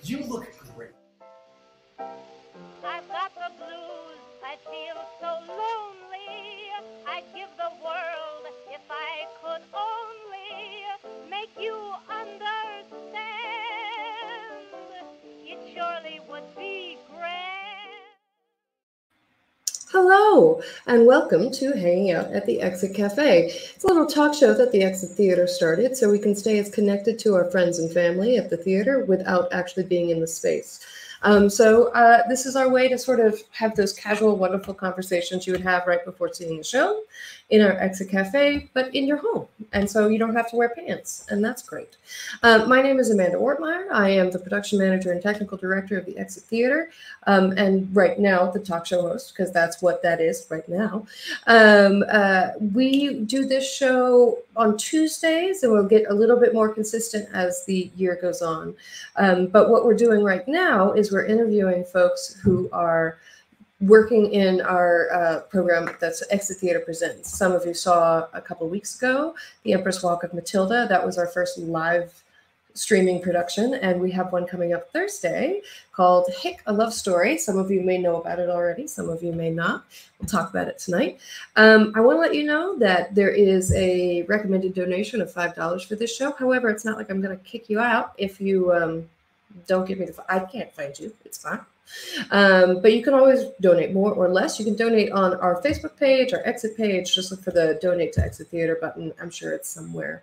You look great. I've got the blues, I feel so lonely. I'd give the world if I could only make you understand. It surely would be grand. Hello, and welcome to Hanging Out at the Exit Cafe. It's a little talk show that the Exit Theater started so we can stay as connected to our friends and family at the theater without actually being in the space. This is our way to sort of have those casual, wonderful conversations you would have right before seeing the show in our Exit Cafe, but in your home. And so you don't have to wear pants, and that's great. My name is Amanda Ortmayer. I am the production manager and technical director of the Exit Theater, and right now the talk show host, because that's what that is right now. We do this show on Tuesdays, and we'll get a little bit more consistent as the year goes on. But what we're doing right now is we're interviewing folks who are working in our program that's Exit Theater Presents. Some of you saw a couple of weeks ago, The Empress Walk of Matilda. That was our first live streaming production, and we have one coming up Thursday called HICK, A Love Story. Some of you may know about it already, some of you may not. We'll talk about it tonight. I want to let you know that there is a recommended donation of $5 for this show. However, it's not like I'm going to kick you out if you don't give me I can't find you. It's fine. But you can always donate more or less. You can donate on our Facebook page, our Exit page. Just look for the Donate to Exit Theater button. I'm sure it's somewhere.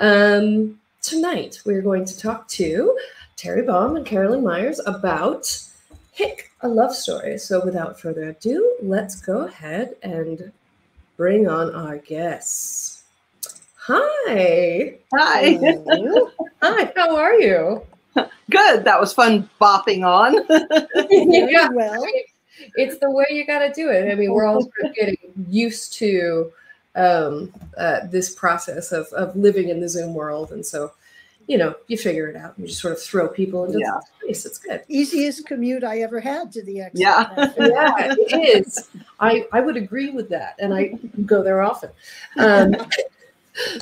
Tonight, we're going to talk to Terry Baum and Carolyn Myers about HICK, A Love Story. So without further ado, let's go ahead and bring on our guests. Hi. Hi. Hi, how are you? Good. That was fun bopping on. Yeah, well, it's the way you got to do it. I mean, we're all sort of getting used to this process of living in the Zoom world. And so, you know, you figure it out. You just sort of throw people into the space. It's good. Easiest commute I ever had to the Exit. Yeah. Yeah, it is. I would agree with that. And I go there often.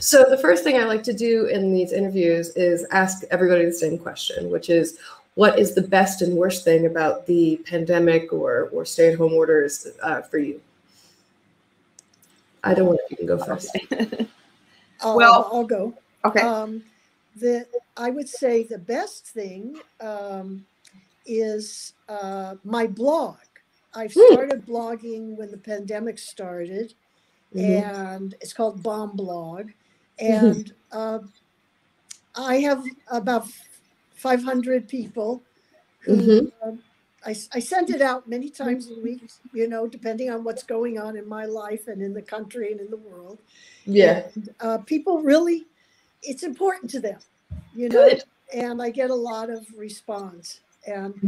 So the first thing I like to do in these interviews is ask everybody the same question, which is, what is the best and worst thing about the pandemic or stay-at-home orders for you? I don't know if you can go first. Well, I'll go. Okay. I would say the best thing is my blog. I started blogging when the pandemic started. And it's called Baum Blog. And I have about 500 people who I send it out many times a week, you know, depending on what's going on in my life and in the country and in the world. Yeah. And, people really, it's important to them, you know. Good. And I get a lot of response. And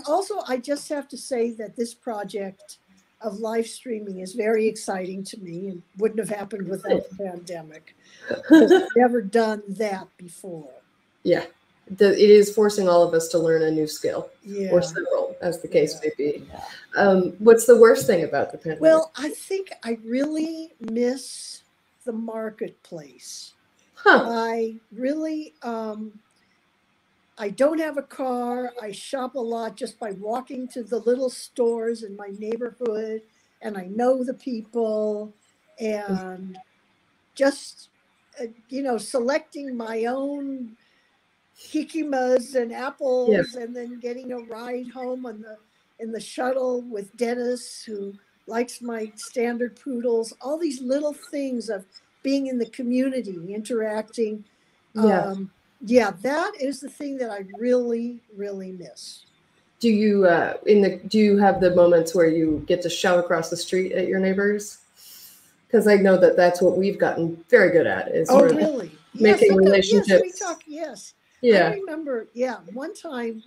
also, I just have to say that this project of live streaming is very exciting to me and wouldn't have happened without the pandemic. I've never done that before. Yeah, it is forcing all of us to learn a new skill, or several, as the case may be. Yeah. What's the worst thing about the pandemic? Well, I think I really miss the marketplace. I really, I don't have a car. I shop a lot just by walking to the little stores in my neighborhood, and I know the people, and just, you know, selecting my own jikimas and apples, and then getting a ride home in the shuttle with Dennis, who likes my standard poodles. All these little things of being in the community, interacting. Yeah, that is the thing that I really, really miss. Do you do you have the moments where you get to shout across the street at your neighbors? Because I know that that's what we've gotten very good at. Is really? Making relationships. Yes, we talk. Yes. Yeah. I remember. Yeah, one time,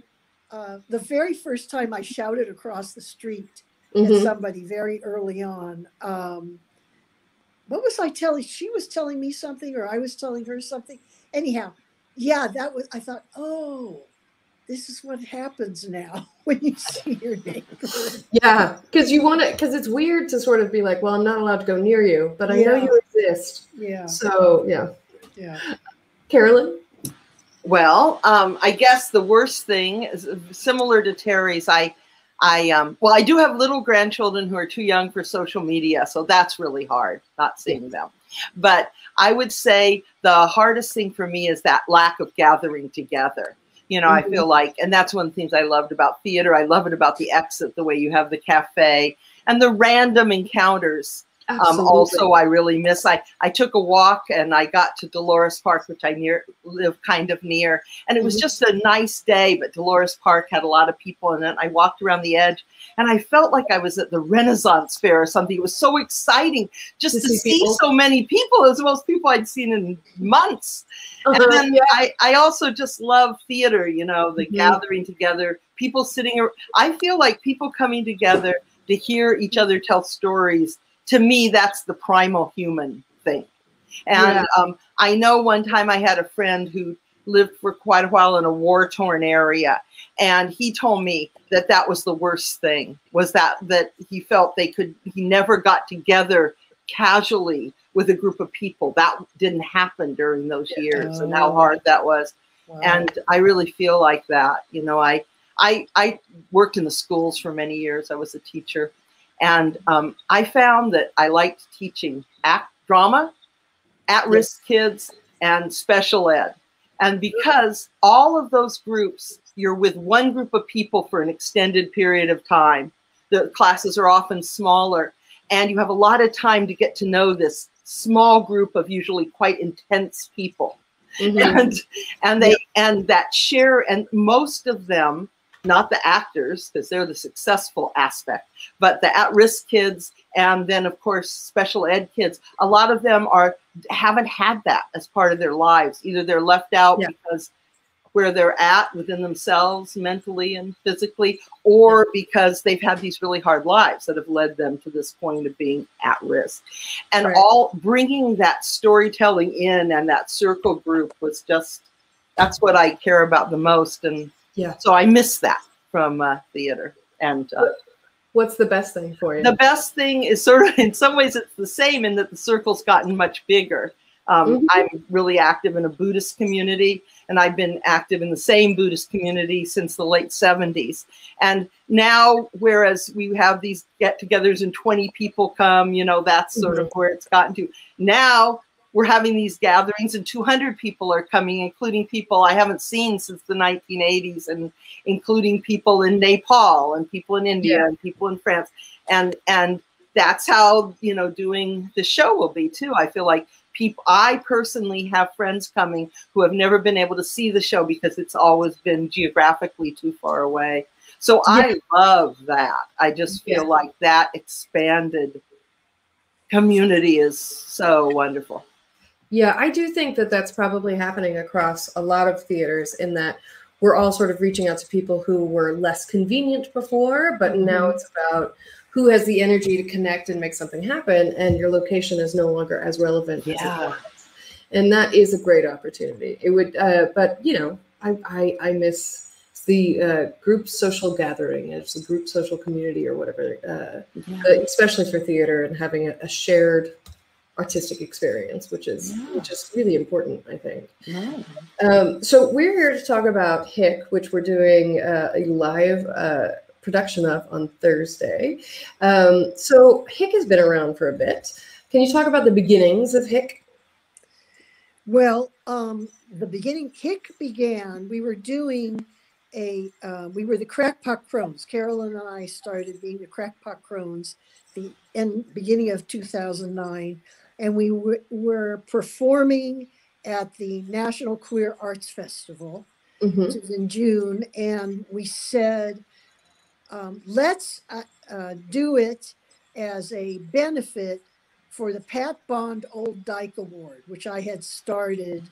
the very first time I shouted across the street at somebody very early on. What was I telling? She was telling me something, or I was telling her something. Anyhow. Yeah, that was, I thought, oh, this is what happens now when you see your neighbor. Yeah, because you want to, because it's weird to sort of be like, well, I'm not allowed to go near you, but I know you exist. Yeah. So, yeah. Yeah. Carolyn? Well, I guess the worst thing is similar to Terry's. Well, I do have little grandchildren who are too young for social media, so that's really hard, not seeing them. But I would say the hardest thing for me is that lack of gathering together. You know, I feel like, and that's one of the things I loved about theater. I love it about the Exit, the way you have the cafe and the random encounters. Also, I really miss. I took a walk and I got to Dolores Park, which I live kind of near, and it was just a nice day. But Dolores Park had a lot of people in it. I walked around the edge, and I felt like I was at the Renaissance Fair or something. It was so exciting just to see so many people. It was the most people I'd seen in months. And then I also just love theater. You know, the gathering together, people sitting. I feel like people coming together to hear each other tell stories. To me, that's the primal human thing. And I know one time I had a friend who lived for quite a while in a war-torn area. And he told me that that was the worst thing, was that he felt he never got together casually with a group of people. That didn't happen during those years and how hard that was. Wow. And I really feel like that. You know, I worked in the schools for many years. I was a teacher. And I found that I liked teaching drama, at-risk kids, and special ed. And because all of those groups, you're with one group of people for an extended period of time. The classes are often smaller, and you have a lot of time to get to know this small group of usually quite intense people. And that share, and most of them, not the actors, because they're the successful aspect, but the at-risk kids, and then of course special ed kids, a lot of them haven't had that as part of their lives. Either they're left out because where they're at within themselves mentally and physically, or because they've had these really hard lives that have led them to this point of being at risk. And all bringing that storytelling in, and that circle group was just, that's what I care about the most. And so I miss that from theater. And what's the best thing for you? The best thing is sort of, in some ways, it's the same in that the circle's gotten much bigger. I'm really active in a Buddhist community, and I've been active in the same Buddhist community since the late 70s. And now, whereas we have these get-togethers and 20 people come, you know, that's sort of where it's gotten to. Now, we're having these gatherings and 200 people are coming, including people I haven't seen since the 1980s, and including people in Nepal and people in India and people in France. And that's how, you know, doing the show will be too. I feel like I personally have friends coming who have never been able to see the show because it's always been geographically too far away. So I love that. I just feel like that expanded community is so wonderful. Yeah, I do think that that's probably happening across a lot of theaters, in that we're all sort of reaching out to people who were less convenient before, but now it's about who has the energy to connect and make something happen, and your location is no longer as relevant as it was. And that is a great opportunity. It would, but you know, I miss the group social gathering. It's a group social community or whatever, especially for theater, and having a shared artistic experience, which is really important, I think. So we're here to talk about HICK, which we're doing a live production of on Thursday. So HICK has been around for a bit. Can you talk about the beginnings of HICK? Well, the beginning, HICK began, we were doing we were the Crackpot Crones. Carolyn and I started being the Crackpot Crones the beginning of 2009. And we were performing at the National Queer Arts Festival, which is in June. And we said, let's do it as a benefit for the Pat Bond Old Dyke Award, which I had started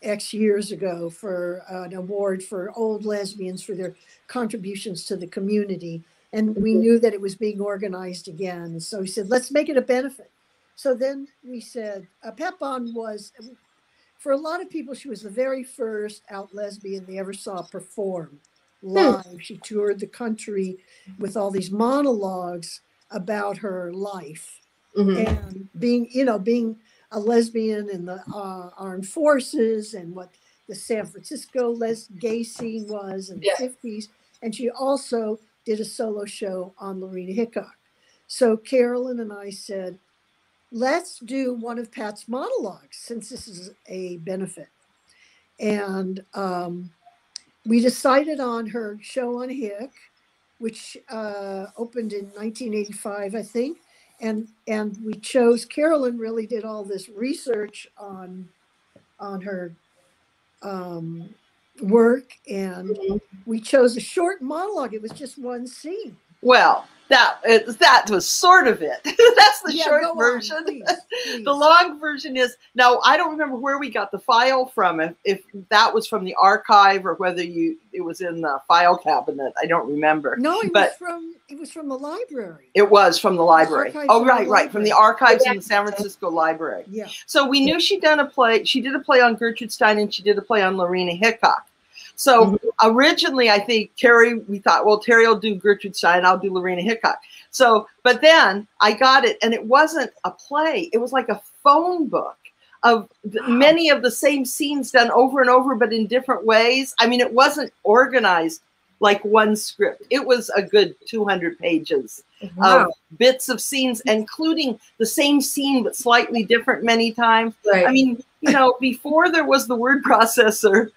X years ago, for an award for old lesbians for their contributions to the community. And we knew that it was being organized again. So we said, let's make it a benefit. So then we said, Pat Bond was, for a lot of people, she was the very first out lesbian they ever saw perform live. She toured the country with all these monologues about her life and being a lesbian in the armed forces and what the San Francisco gay scene was in the 50s. And she also did a solo show on Lorena Hickok. So Carolyn and I said, let's do one of Pat's monologues since this is a benefit. And we decided on her show on HICK, which opened in 1985, I think. And we chose, Carolyn really did all this research on her work, and we chose a short monologue. It was just one scene. Well, that was sort of it. That's the short version. Please. The long version is, now I don't remember where we got the file from, if that was from the archive or whether it was in the file cabinet. I don't remember. No, it was from the library. It was from the library. Oh, right. From the archives in the San Francisco library. Yeah. So we knew she'd done a play. She did a play on Gertrude Stein and she did a play on Lorena Hickok. So originally, I think we thought, well, Terry will do Gertrude Stein, I'll do Lorena Hickok. So, but then I got it, and it wasn't a play. It was like a phone book of many of the same scenes done over and over, but in different ways. I mean, it wasn't organized like one script. It was a good 200 pages of bits of scenes, including the same scene, but slightly different many times. Right. I mean, before there was the word processor,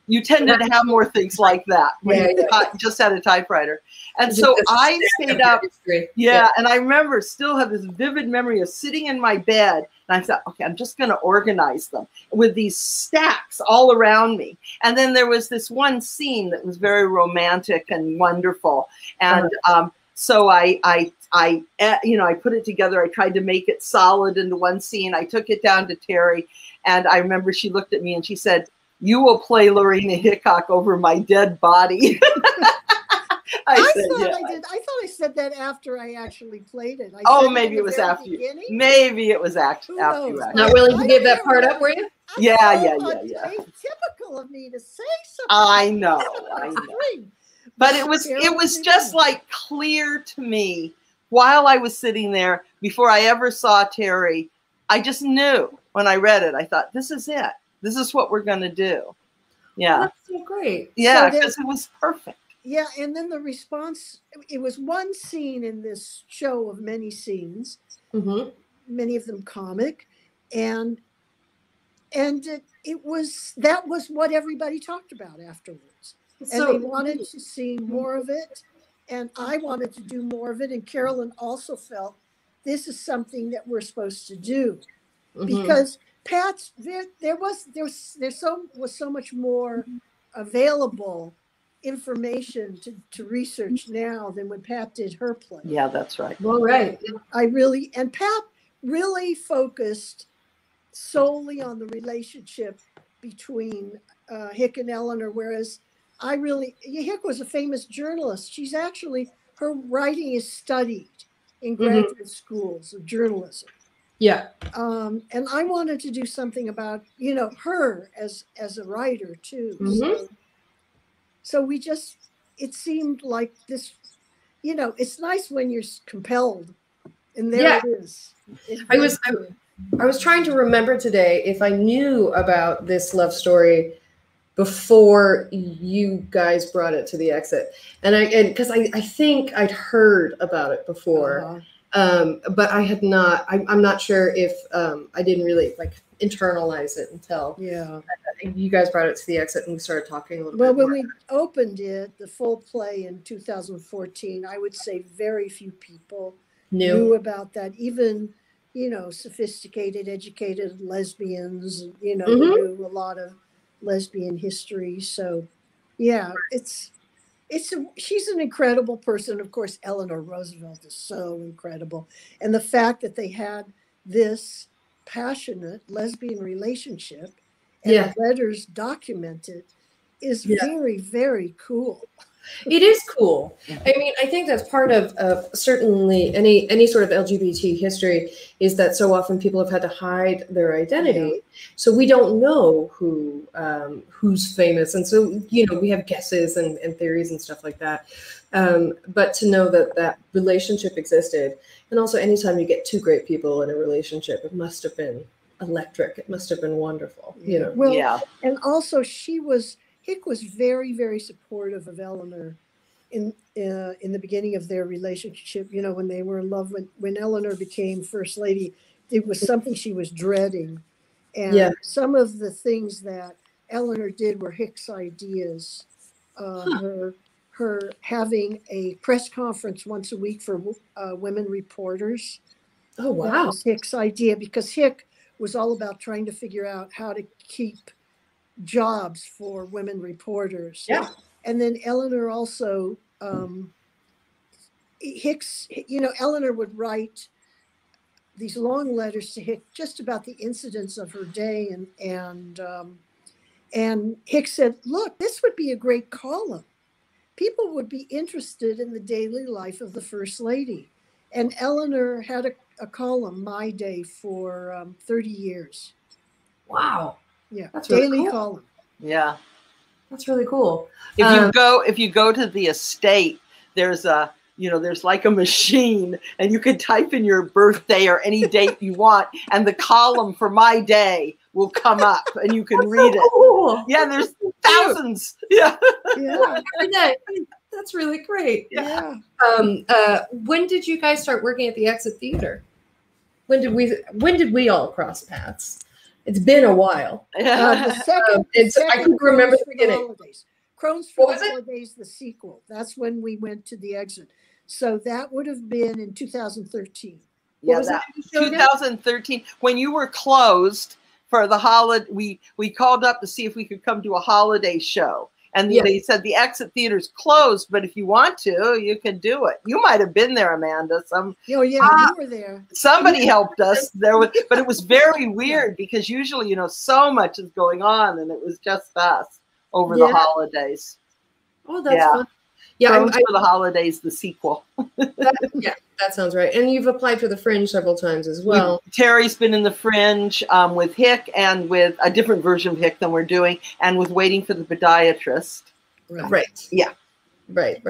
you tended to have more things like that when you just had a typewriter. And so I stayed up. And I remember still have this vivid memory of sitting in my bed. And I thought, okay, I'm just going to organize them with these stacks all around me. And then there was this one scene that was very romantic and wonderful. And so I put it together. I tried to make it solid into one scene. I took it down to Terry. And I remember she looked at me and she said, "You will play Lorena Hickok over my dead body." I thought I said that after I actually played it. Maybe it was after you. Maybe it was after you. Not willing to give that part up, were you? Yeah. Typical of me to say something. I know. But it was just like clear to me while I was sitting there before I ever saw Terry. I just knew when I read it. I thought, this is it. This is what we're going to do. Yeah. That's so great. Yeah, because it was perfect. Yeah, and then the response, it was one scene in this show of many scenes, many of them comic, and that was what everybody talked about afterwards. And they wanted to see more of it, and I wanted to do more of it, and Carolyn also felt this is something that we're supposed to do, because Pat's there was so much more available information to research now than when Pat did her play. Yeah, that's right. Well, right. And Pat really focused solely on the relationship between HICK and Eleanor, whereas HICK was a famous journalist. Her writing is studied in graduate schools of journalism. Yeah. And I wanted to do something about, her as a writer too. So it seemed like this, it's nice when you're compelled, and there it is. I was trying to remember today if I knew about this love story before you guys brought it to the exit. And because I think I'd heard about it before. But I had not. I'm not sure if I didn't really internalize it until you guys brought it to the exit and we started talking a little bit. Well, when we opened it, the full play in 2014, I would say very few people knew about that. Even sophisticated, educated lesbians, knew a lot of lesbian history. So, yeah, she's an incredible person. Of course, Eleanor Roosevelt is so incredible. And the fact that they had this passionate lesbian relationship and letters documented is very, very cool. It is cool. I mean, I think that's part of certainly any sort of LGBT history is that so often people have had to hide their identity. So we don't know who's famous. And so, we have guesses and theories and stuff like that. But to know that relationship existed. And also anytime you get two great people in a relationship, it must have been electric. It must have been wonderful, you know. Well, Yeah. and also HICK was very, very supportive of Eleanor in the beginning of their relationship. You know, when they were in love, when Eleanor became First Lady, it was something she was dreading. And some of the things that Eleanor did were HICK's ideas. Her having a press conference once a week for women reporters. Oh, wow. That was HICK's idea, because HICK was all about trying to figure out how to keep jobs for women reporters. Yeah. And then Eleanor also, Eleanor would write these long letters to HICK just about the incidents of her day. And HICK said, look, this would be a great column. People would be interested in the daily life of the First Lady. And Eleanor had a column, My Day, for 30 years. Wow. Yeah, that's really daily cool. column. Yeah. That's really cool. If you go to the estate, there's like a machine, and you can type in your birthday or any date you want, and the column for My Day will come up, and you can read it. Cool. Yeah, there's thousands. Yeah. Yeah. Every day. That's really great. Yeah. When did you guys start working at the Exit Theater? When did we all cross paths? It's been a while. The second I can remember the Crohn's for beginning. Holidays. Crohn's for the Holidays, the sequel. That's when we went to the Exit. So that would have been in 2013. Yeah, 2013, when you were closed for the holiday. We called up to see if we could come to a holiday show. And they said the Exit Theater's closed, but if you want to, you can do it. You might have been there, Amanda. You were there. Somebody helped us there, but it was very weird because usually, so much is going on, and it was just us over the holidays. Oh, that's fun. Yeah, for the Holidays, the sequel. That sounds right. And you've applied for the Fringe several times as well. Terry's been in the Fringe with HICK, and with a different version of HICK than we're doing, and with Waiting for the Podiatrist. Right. Yeah. Right.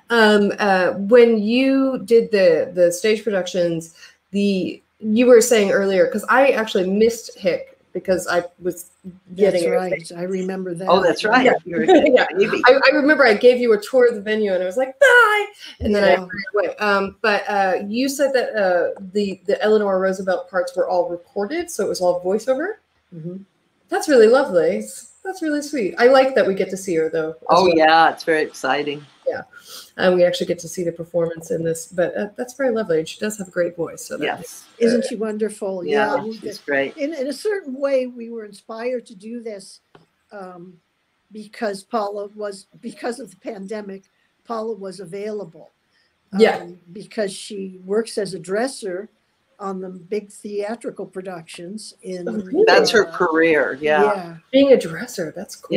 When you did the stage productions, you were saying earlier, because I actually missed HICK because I was getting That's right. I remember that. Oh, that's right. Yeah. I remember I gave you a tour of the venue, and I was like, bye, and then I ran away. But you said that the Eleanor Roosevelt parts were all recorded, so it was all voiceover. Mm-hmm. That's really lovely. That's really sweet. I like that we get to see her, though. Yeah, it's very exciting. Yeah, we actually get to see the performance in this, but that's very lovely. And she does have a great voice. So isn't she wonderful? Yeah, she's great. In a certain way, we were inspired to do this because because of the pandemic, Paula was available. Because she works as a dresser on the big theatrical productions. That's her career. Yeah. Being a dresser, that's cool.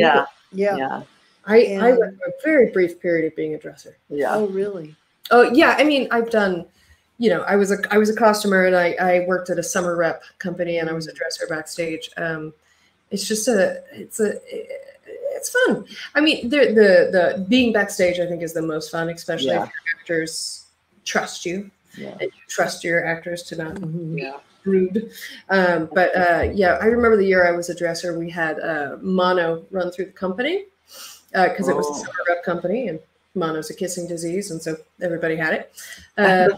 Yeah. I went through a very brief period of being a dresser. Yeah. Oh, really? Oh, yeah. I mean, I've done, I was a costumer, and I worked at a summer rep company, and I was a dresser backstage. It's just it's fun. I mean, the being backstage, I think, is the most fun, especially if your actors trust you, and you trust your actors to not be rude. But I remember the year I was a dresser, we had mono run through the company. Because it was a summer rep company, and mono's a kissing disease, and so everybody had it. And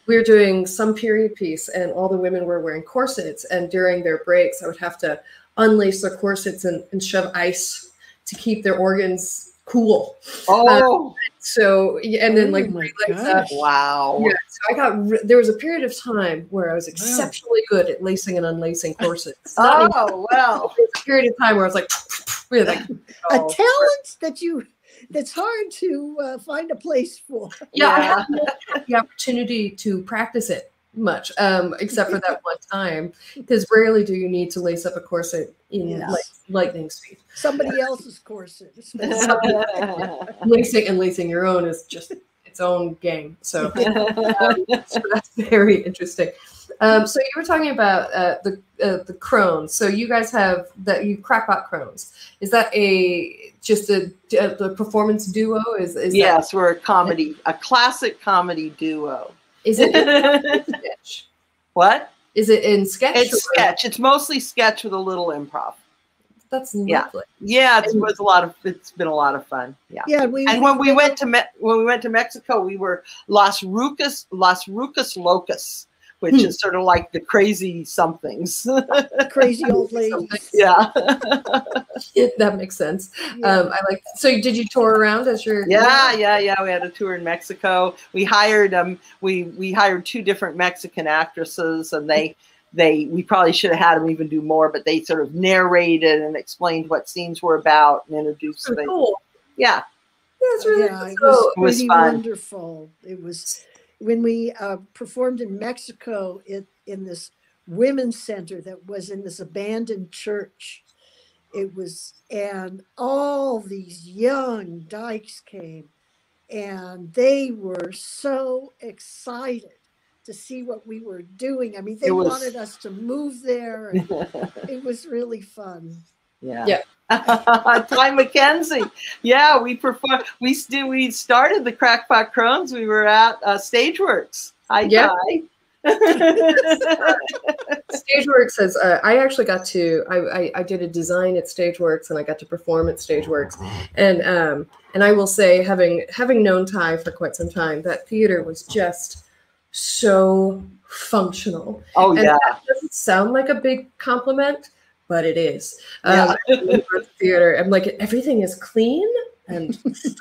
we were doing some period piece, and all the women were wearing corsets, and during their breaks, I would have to unlace their corsets and shove ice to keep their organs cool. And then wow. Yeah, so there was a period of time where I was exceptionally good at lacing and unlacing corsets. Wow. There was a period of time where I was like, really, a talent that's hard to find a place for. I haven't had the opportunity to practice it much, except for that one time, because rarely do you need to lace up a corset in lightning speed. Somebody else's corset. Lacing your own is just its own game. So, so that's very interesting. So you were talking about the Crohn's. So you guys have that, you Crackpot Crohn's. Is that the performance duo? Is yes, we're a classic comedy duo. Is it sketch? What? Is it in sketch? It's sketch. It's mostly sketch with a little improv. That's lovely. Yeah. It's been a lot of fun. Yeah. Yeah. And when we went to Mexico, we were Las Rucas Locas, which is sort of like the crazy somethings. Crazy old ladies. Yeah. That makes sense. Yeah. So did you tour around as your? Yeah. We had a tour in Mexico. We hired we hired 2 different Mexican actresses, and we probably should have had them even do more, but they sort of narrated and explained what scenes were about and introduced things. Cool. Yeah. That's really It cool. was pretty fun. wonderful. It was when we performed in Mexico in this women's center that was in this abandoned church. And all these young dykes came, and they were so excited to see what we were doing. I mean, they wanted us to move there, and it was really fun. Yeah. Ty McKenzie. Yeah, we performed. We started the Crackpot Crones. We were at Stageworks. Hi, Ty. Stageworks says I actually got to I did a design at Stageworks, and I got to perform at Stageworks, and I will say, having known Ty for quite some time, that theater was just so functional. Oh, and yeah. That doesn't sound like a big compliment, but it is. Yeah. Theater, I'm like, everything is clean and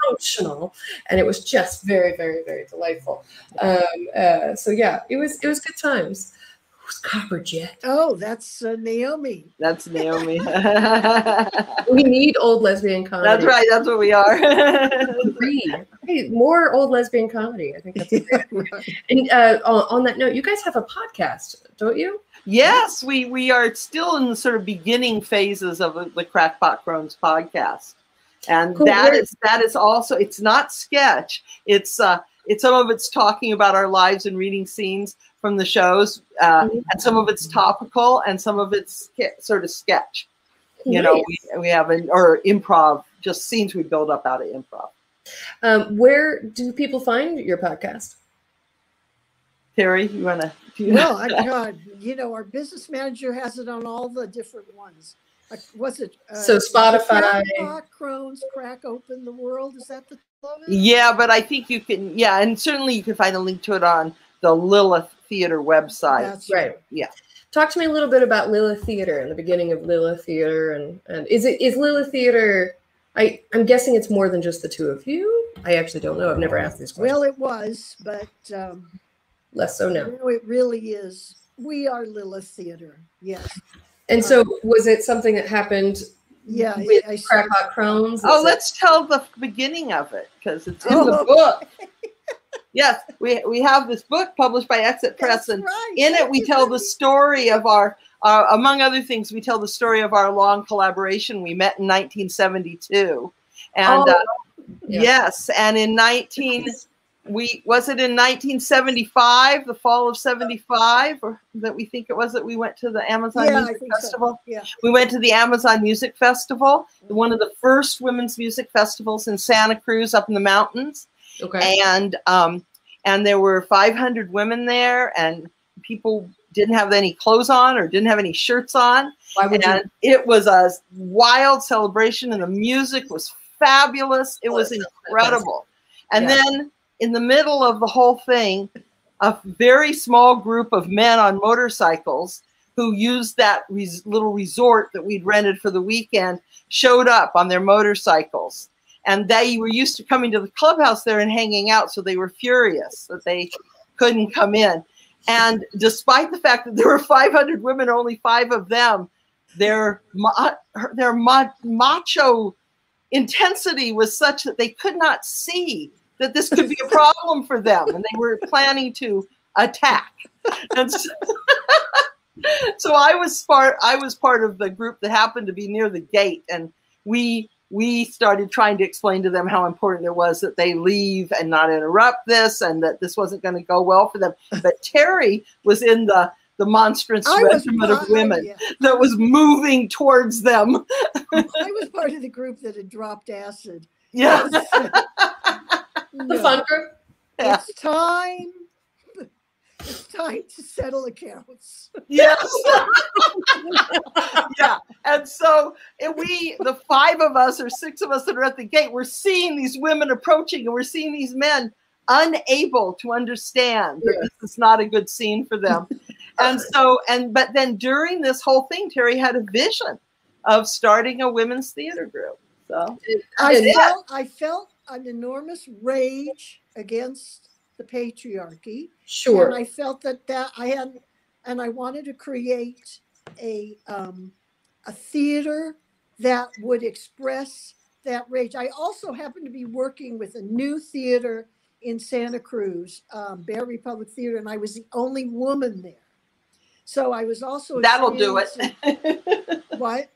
functional, and it was just very, very, very delightful. So yeah, it was good times. Who's Copper Jet? Oh, that's Naomi. That's Naomi. We need old lesbian comedy. That's right. That's what we are. Hey, more old lesbian comedy. I think that's great. Right. And on that note, you guys have a podcast, don't you? Yes, we are still in the sort of beginning phases of the Crackpot Crones podcast. And cool. that is also, it's not sketch. It's some of it's talking about our lives and reading scenes from the shows, and some of it's topical, and some of it's sort of sketch. You know, we have or improv, just scenes we build up out of improv. Where do people find your podcast? Terry, you want to? Well, our business manager has it on all the different ones. Was it? So Spotify. Crones Crack Open the World. Is that the slogan? Yeah, but I think you can. Yeah, and certainly you can find a link to it on the Lilith Theater website. That's right. Yeah. Talk to me a little bit about Lilith Theater and the beginning of Lilith Theater, and is Lilith Theater? I'm guessing it's more than just the 2 of you. I actually don't know. I've never asked these questions. Well, it was, but less so now. It really is. We are Lilith Theater. Yes. And so, was it something that happened? Yeah, with Crackpot Crones. Oh, let's tell the beginning of it, because it's in the book. Yes, we have this book published by Exit Press, and in it we tell the story of our, among other things, we tell the story of our long collaboration. We met in 1972, and yes, and in 1975, the fall of 75, or that we think it was, that we went to the Amazon Music Festival. So. Yeah. We went to the Amazon Music Festival, one of the first women's music festivals in Santa Cruz up in the mountains. Okay. And there were 500 women there, and people didn't have any clothes on or didn't have any shirts on. It was a wild celebration, and the music was fabulous. It was incredible. And then in the middle of the whole thing, a very small group of men on motorcycles who used that little resort that we'd rented for the weekend showed up on their motorcycles. And they were used to coming to the clubhouse there and hanging out, so they were furious that they couldn't come in. And despite the fact that there were 500 women, only 5 of them, their macho intensity was such that they could not see that this could be a problem for them, and they were planning to attack. And so I was part of the group that happened to be near the gate, and we started trying to explain to them how important it was that they leave and not interrupt this, and that this wasn't going to go well for them. But Terry was in the monstrous regiment of women that was moving towards them. I was part of the group that had dropped acid. The fun group. It's time. it's time to settle accounts. Yes. Yeah. And so the 5 of us or 6 of us that are at the gate, we're seeing these women approaching, and we're seeing these men unable to understand that this is not a good scene for them. And so, but then during this whole thing, Terry had a vision of starting a women's theater group. So I felt an enormous rage against the patriarchy. Sure. And I felt that I wanted to create a theater that would express that rage. I also happened to be working with a new theater in Santa Cruz, Bear Republic Theater, and I was the only woman there. So I was also that'll do it. What?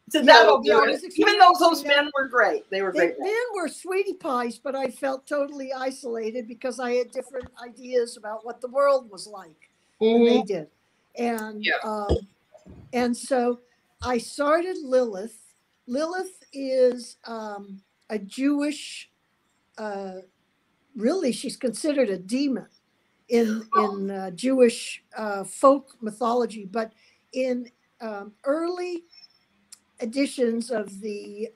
So that'll do it. Even though those men were great. They were great. Men were sweetie pies, but I felt totally isolated because I had different ideas about what the world was like than they did. And so I started Lilith. Lilith is a Jewish, really, she's considered a demon in Jewish folk mythology, but in early editions of the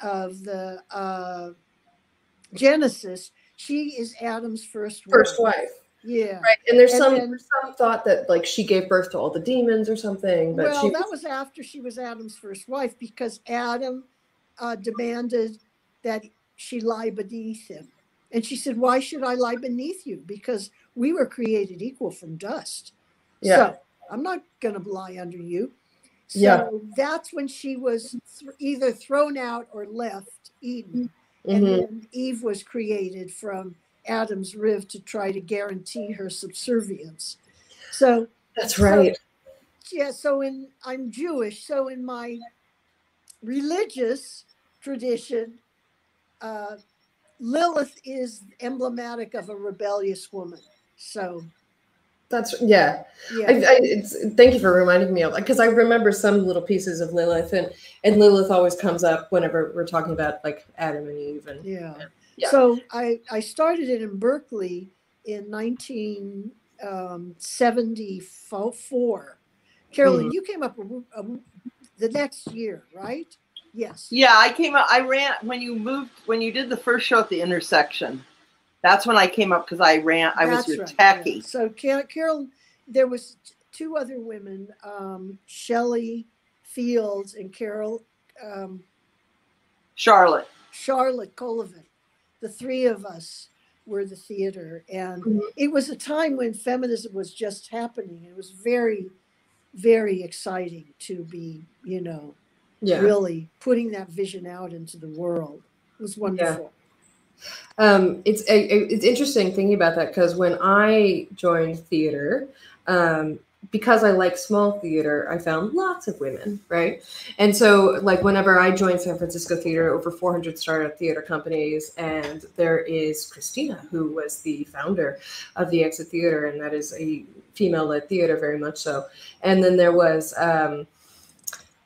Genesis, she is Adam's first wife. Yeah, right. And there's some thought that like she gave birth to all the demons or something. But that was after she was Adam's first wife, because Adam demanded that she lie beneath him, and she said, "Why should I lie beneath you? Because we were created equal from dust. So I'm not going to lie under you." So that's when she was either thrown out or left Eden. And then Eve was created from Adam's rib to try to guarantee her subservience. So that's right. So I'm Jewish. So in my religious tradition, Lilith is emblematic of a rebellious woman. So that's thank you for reminding me of, because I remember some little pieces of Lilith, and Lilith always comes up whenever we're talking about like Adam and Eve. And so I started it in Berkeley in 1974. Carolyn, you came up the next year, right? Yes. Yeah, I came up. I ran when you did the first show at the intersection. That's when I came up because I was your techie. Yeah. So Carol, there was 2 other women, Shelley Fields and Charlotte Colvin. The 3 of us were the theater, and it was a time when feminism was just happening. It was very, very exciting to be, really putting that vision out into the world. It was wonderful. It's interesting thinking about that, because when I joined theater, because I like small theater, I found lots of women, right? And so like whenever I joined San Francisco Theater, over 400 startup theater companies, and there is Christina, who was the founder of the Exit Theater, and that is a female-led theater, very much so. And then there was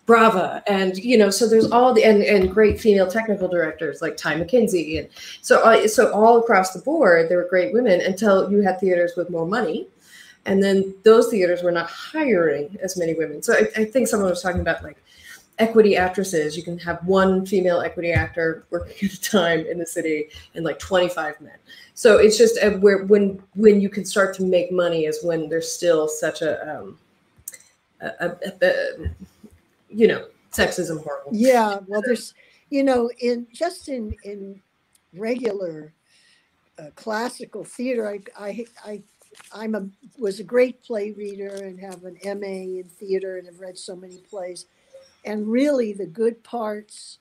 Brava, and so there's all the and great female technical directors like Ty McKenzie, and so all across the board there were great women, until you had theaters with more money, and then those theaters were not hiring as many women. So I think someone was talking about like equity actresses. You can have 1 female equity actor working at a time in the city, and like 25 men. So it's just when you can start to make money is when there's still such a sexism horrible. Yeah, well, there's, in regular classical theater, I was a great play reader and have an MA in theater and have read so many plays, and really the good parts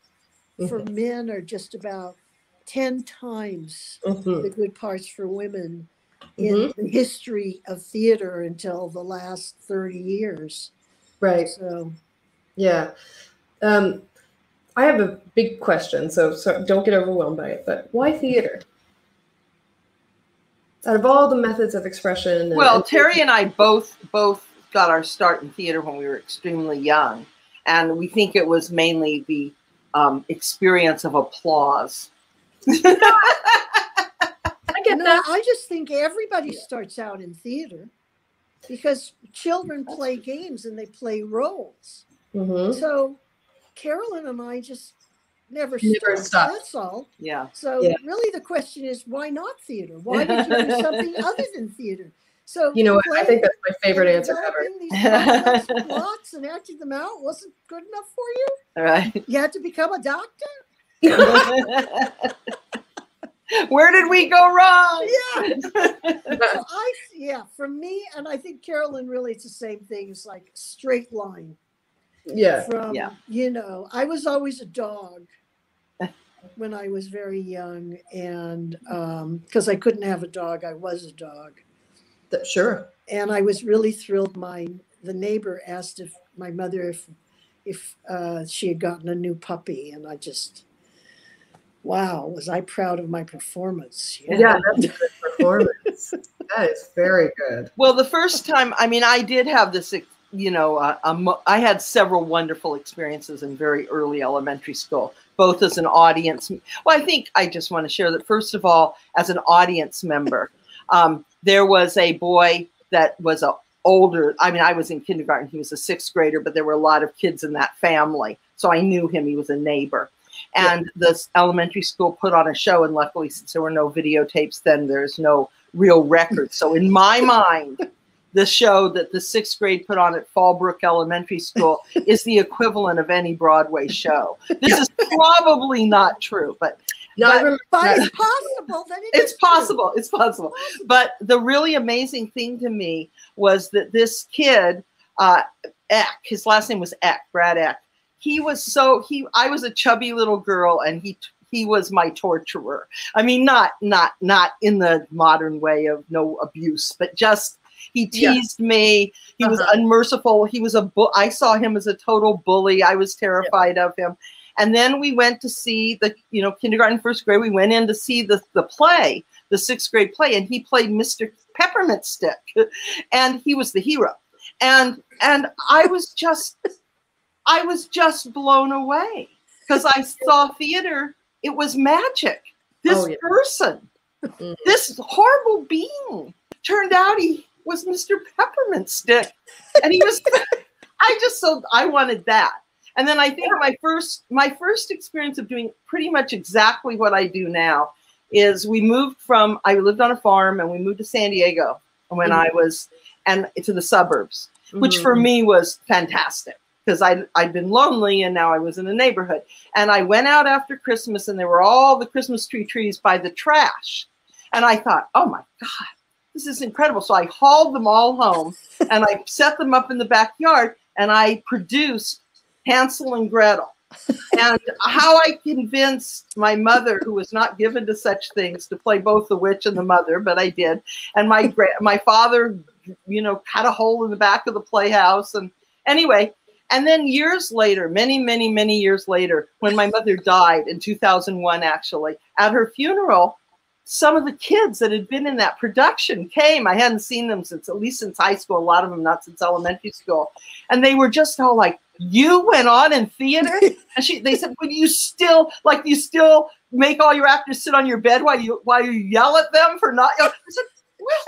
for men are just about 10 times the good parts for women in the history of theater until the last 30 years. Right. So. Yeah. I have a big question, so don't get overwhelmed by it, but why theater? Out of all the methods of expression. Terry and I both got our start in theater when we were extremely young, and we think it was mainly the experience of applause. I just think everybody starts out in theater. because children play games and they play roles. Mm-hmm. So Carolyn and I just never stopped. That's all. Yeah. So really the question is, why not theater? Why would you do something other than theater? So you know what? I think that's my favorite answer ever. These complex plots and acting them out wasn't good enough for you. All right. You had to become a doctor. Where did we go wrong? Yeah. So for me, and I think Carolyn, really, it's the same thing. It's like a straight line. Yeah. From you know, I was always a dog when I was very young, and because I couldn't have a dog, I was a dog. Sure. And I was really thrilled. The neighbor asked if my mother if she had gotten a new puppy, and I just, wow, was I proud of my performance? Yeah, that's a good performance. That is very good. Well, the first time, I mean, I did have this, you know, I had several wonderful experiences in very early elementary school, both as an audience. Well, I think I just want to share that, first of all, as an audience member, there was a boy that was older. I mean, I was in kindergarten. He was a 6th grader, but there were a lot of kids in that family. So I knew him. He was a neighbor. And this elementary school put on a show. And luckily, since there were no videotapes then, there's no real records. So in my mind, the show that the 6th grade put on at Fallbrook Elementary School is the equivalent of any Broadway show. This is probably not true, but it's possible. It's possible. It's possible. But the really amazing thing to me was that this kid, Eck, his last name was Eck, Brad Eck. I was a chubby little girl, and he was my torturer. I mean, not in the modern way of no abuse, but just he teased me. He was unmerciful. He was I saw him as a total bully. I was terrified of him. And then we went to see the, you know, kindergarten, 1st grade. We went in to see the play, the 6th grade play, and he played Mr. Peppermint Stick, and he was the hero. And I was just blown away because I saw theater. It was magic. This person, this horrible being, turned out he was Mr. Peppermint Stick, and he was. I wanted that. And then I think my first experience of doing pretty much exactly what I do now is I lived on a farm, and we moved to San Diego when I was, and to the suburbs, which for me was fantastic because I'd been lonely, and now I was in a neighborhood. And I went out after Christmas, and there were all the Christmas trees by the trash. And I thought, oh my God, this is incredible. So I hauled them all home, and I set them up in the backyard, and I produced Hansel and Gretel. And how I convinced my mother, who was not given to such things, to play both the witch and the mother, but I did. And my father, you know, cut a hole in the back of the playhouse. And anyway, and then years later, many, many, many years later, when my mother died in 2001, actually, at her funeral, some of the kids that had been in that production came. I hadn't seen them at least since high school, a lot of them not since elementary school. And they were just all like, you went on in theater? And they said, well, you still make all your actors sit on your bed while you yell at them for not yelling? I said, well,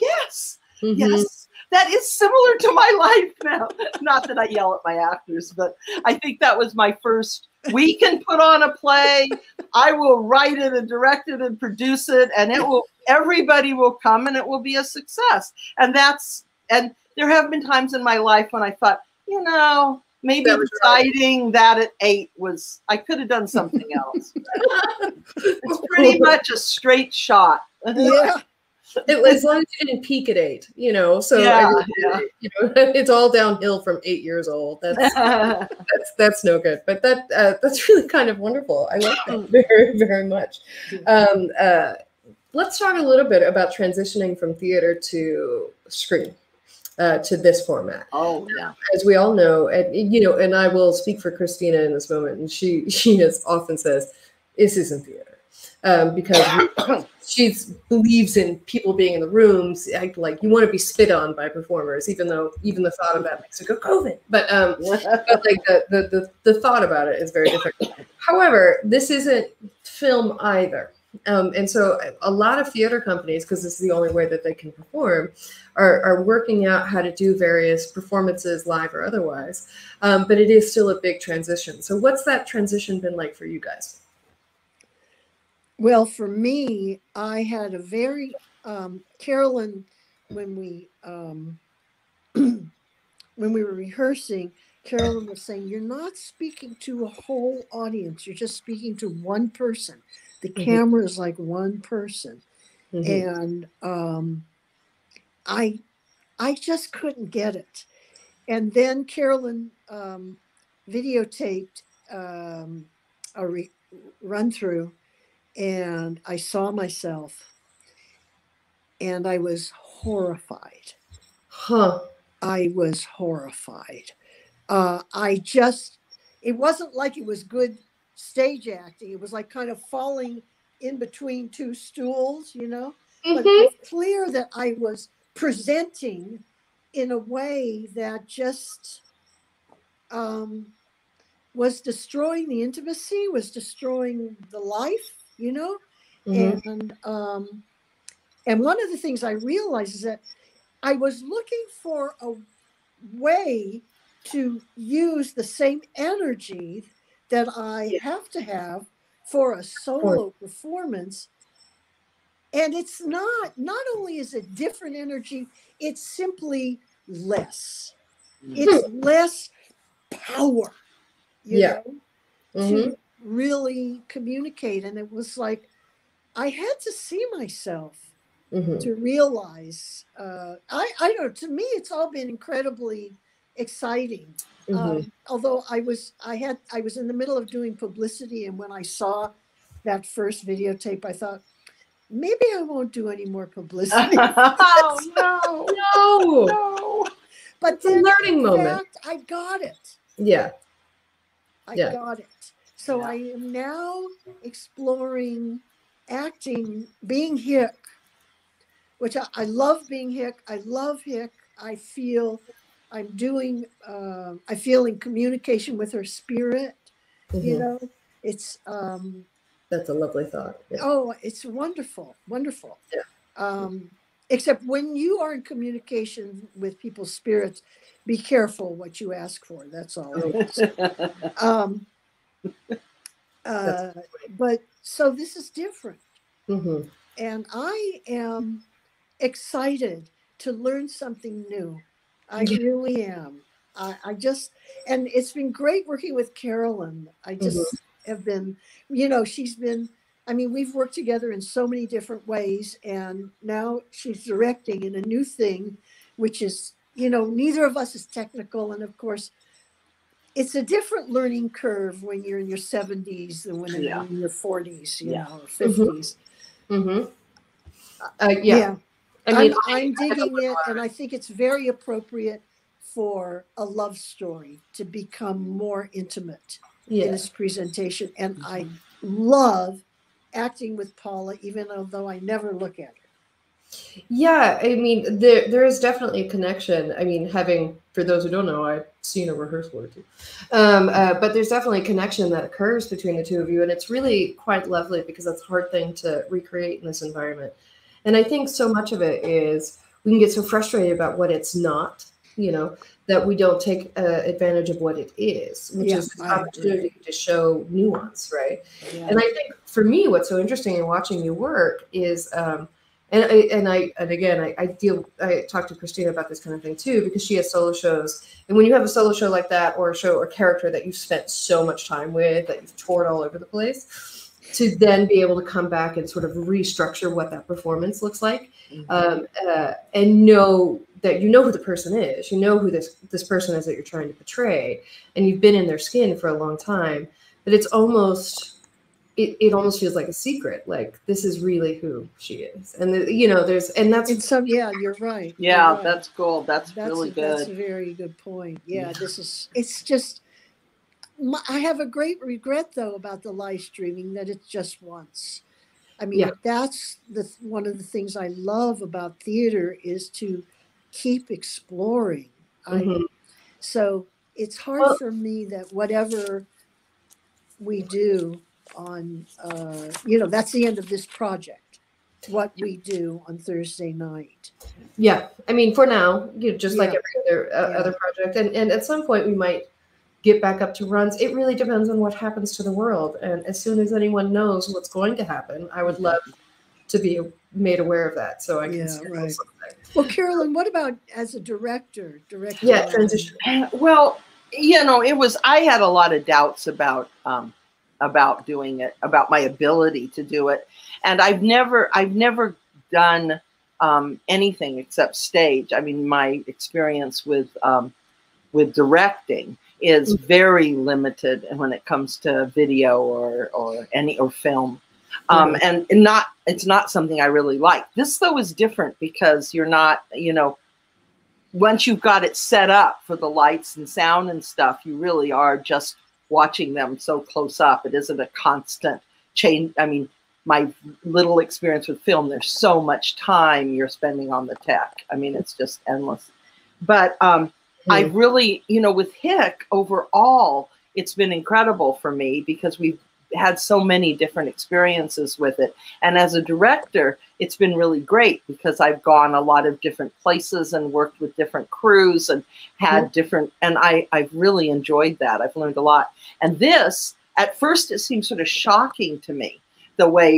yes, yes. That is similar to my life now. Not that I yell at my actors, but I think that was my first. We can put on a play. I will write it and direct it and produce it, and everybody will come, and it will be a success. And there have been times in my life when I thought, you know, maybe deciding that at 8 I could have done something else. It's pretty much a straight shot. Yeah. As long as you didn't peak at 8, you know, so you know, it's all downhill from 8 years old. That's no good. But that's really kind of wonderful. I like that very, very much. Let's talk a little bit about transitioning from theater to screen. To this format. Oh yeah. As we all know, and you know, and I will speak for Christina in this moment, and she has often says, "This isn't theater," because she believes in people being in the rooms. Like you want to be spit on by performers, even the thought of that makes it go COVID. But like the thought about it is very different. However, this isn't film either. And so a lot of theater companies, because this is the only way that they can perform, are working out how to do various performances, live or otherwise. But it is still a big transition. So what's that transition been like for you guys? Well, for me, I had a very, Carolyn, when we were rehearsing, Carolyn was saying, you're not speaking to a whole audience. You're just speaking to one person. The camera is like one person. And I just couldn't get it. And then Carolyn videotaped a run through, and I saw myself, and I was horrified. I was horrified. It wasn't like it was good stage acting. It was like kind of falling in between two stools, you know. But it was clear that I was presenting in a way that just was destroying the intimacy, was destroying the life, you know. And one of the things I realized is that I was looking for a way to use the same energy that I have to have for a solo performance. And it's not only is it different energy, it's simply less. It's less power, you know, to really communicate. And it was like, I had to see myself to realize, I don't know, to me, it's all been incredibly exciting. Although I was in the middle of doing publicity. And when I saw that first videotape, I thought, maybe I won't do any more publicity. Oh, no. But then, learning moment. I got it. I got it. So I am now exploring acting, being HICK, which I love being HICK. I love HICK. I feel I'm doing, I feel in communication with her spirit, you know, it's, that's a lovely thought. Oh, it's wonderful. Wonderful. Except when you are in communication with people's spirits, be careful what you ask for. That's all. But so this is different. And I am excited to learn something new. I really am. I just, and it's been great working with Carolyn. I just have been, you know, she's been, I mean, we've worked together in so many different ways, and now she's directing in a new thing, which is, you know, neither of us is technical. And of course, it's a different learning curve when you're in your 70s than when you're in your 40s, you know, or 50s. I mean, I'm digging it, and I think it's very appropriate for a love story to become more intimate in this presentation. And I love acting with Paula, even though I never look at her. Yeah, I mean, there is definitely a connection. I mean, for those who don't know, I've seen a rehearsal or two. But there's definitely a connection that occurs between the two of you. And it's really quite lovely, because that's a hard thing to recreate in this environment. And I think so much of it is we can get so frustrated about what it's not, you know, that we don't take advantage of what it is, which is this opportunity to show nuance, right? And I think for me, what's so interesting in watching you work is, and again, I talk to Christina about this kind of thing too, because she has solo shows. And when you have a solo show like that, or a show or character that you've spent so much time with, that you've toured all over the place, to then be able to come back and sort of restructure what that performance looks like, and know that you know who the person is, you know who this person is that you're trying to portray, and you've been in their skin for a long time. But it's almost, it almost feels like a secret, like this is really who she is, and you know, that's so you're right. You're right. That's cool. That's really good. That's a very good point. It's just. I have a great regret, though, about the live streaming, that it's just once. I mean, that's one of the things I love about theater, is to keep exploring. So it's hard for me that whatever we do, that's the end of this project, what we do on Thursday night. Yeah, I mean, for now, just like Yeah. every other project, and at some point we might get back up to runs. It really depends on what happens to the world, and as soon as anyone knows what's going to happen, I would love to be made aware of that, so I can schedule something. Well, Carolyn, what about as a director? Yeah, transition. Well, I had a lot of doubts about doing it, about my ability to do it, and I've never done anything except stage. I mean, my experience with directing is very limited when it comes to video or film. And it's not something I really like. This though is different because you're not, once you've got it set up for the lights and sound and stuff, you really are just watching them so close up. It isn't a constant change. I mean, my little experience with film, there's so much time you're spending on the tech. I mean, it's just endless. But I really, with HICK overall, it's been incredible for me because we've had so many different experiences with it. And as a director, it's been really great because I've gone a lot of different places and worked with different crews and had different, and I've really enjoyed that. I've learned a lot. And this, at first, it seemed sort of shocking to me, the way,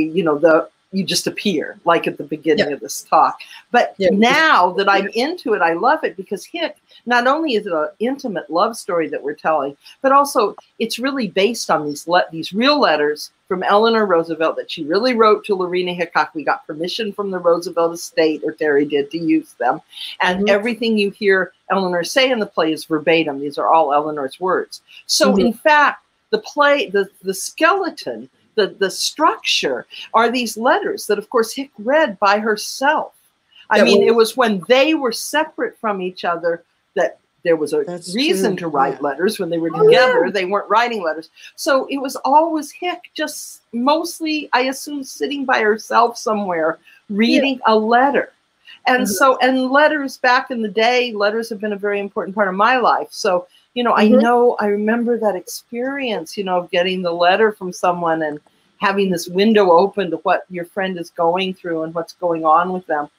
you just appear, like at the beginning of this talk. But now that I'm into it, I love it because HICK, not only is it an intimate love story that we're telling, but also it's really based on these real letters from Eleanor Roosevelt that she really wrote to Lorena Hickok. We got permission from the Roosevelt estate, or Terry did, to use them. And everything you hear Eleanor say in the play is verbatim. These are all Eleanor's words. So in fact, the play, the skeleton, the structure are these letters that, of course, HICK read by herself. I mean, it was when they were separate from each other that there was a reason to write letters. When they were together, they weren't writing letters. So it was always HICK, just mostly, I assume, sitting by herself somewhere, reading a letter. And so, and letters back in the day, letters have been a very important part of my life. So, I remember that experience, of getting the letter from someone and having this window open to what your friend is going through and what's going on with them.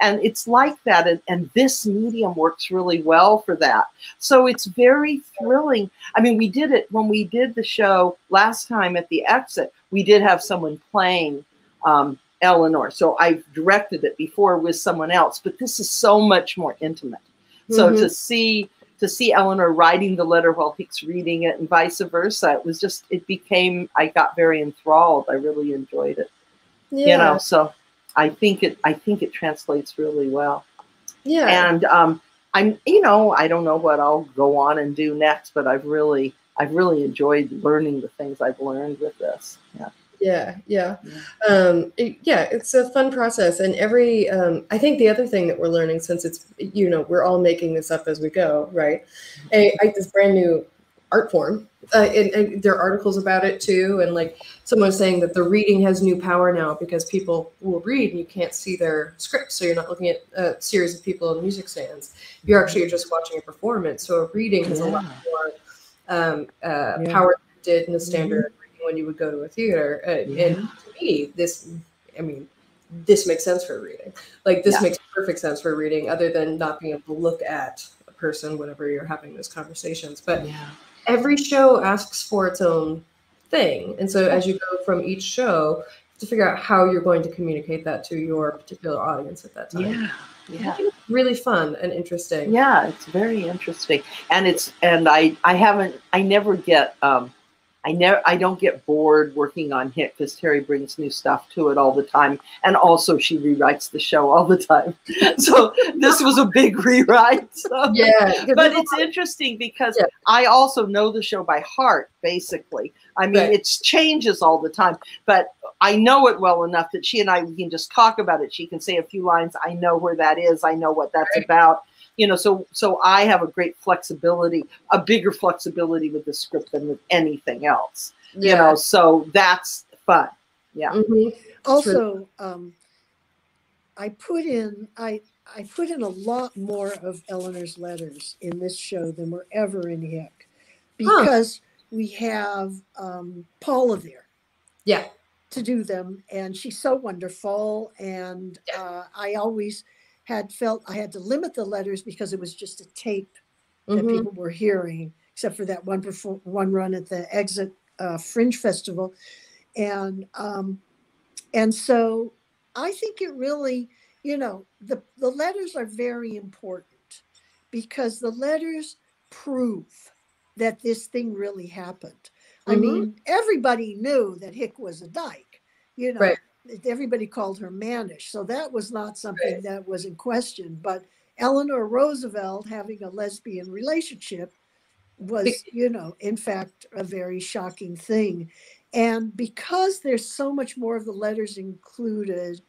And it's like that. And this medium works really well for that. So it's very thrilling. I mean, we did it when we did the show last time at the Exit. We did have someone playing Eleanor. So I directed it before with someone else. But this is so much more intimate. So to see Eleanor writing the letter while HICK's reading it and vice versa, I got very enthralled. I really enjoyed it. Yeah. So I think it translates really well. Yeah. And I don't know what I'll go on and do next, but I've really enjoyed learning the things I've learned with this. Yeah. It's a fun process, and I think the other thing that we're learning, since it's, we're all making this up as we go, right? This brand new art form, and there are articles about it too, and like someone was saying that the reading has new power now because people will read and you can't see their scripts, so you're not looking at a series of people in music stands. You're just watching a performance. So a reading has a lot more power than it did in the standard when you would go to a theater. And to me, this makes sense for a reading. Like this makes perfect sense for a reading, other than not being able to look at a person whenever you're having those conversations. But every show asks for its own thing. And so as you go from each show, you have to figure out how you're going to communicate that to your particular audience at that time. Yeah. It's really fun and interesting. Yeah, it's very interesting. And I don't get bored working on HICK because Terry brings new stuff to it all the time. And also she rewrites the show all the time. So this was a big rewrite. So. But it's interesting because I also know the show by heart, basically. I mean, it changes all the time, but I know it well enough that she and I, we can just talk about it. She can say a few lines. I know where that is. I know what that's about. So I have a great flexibility, a bigger flexibility with the script than with anything else. So that's fun. Yeah. Also, I put in a lot more of Eleanor's letters in this show than were ever in HICK, because we have Paula there. Yeah. To do them. And she's so wonderful. And I always had felt I had to limit the letters because it was just a tape that people were hearing, except for that one run at the Exit Fringe Festival. And so I think it really, you know, the letters are very important because the letters prove that this thing really happened. I mean, everybody knew that HICK was a dyke, you know, Right. Everybody called her mannish. So that was not something that was in question. But Eleanor Roosevelt having a lesbian relationship was, you know, in fact, a very shocking thing. And because there's so much more of the letters included,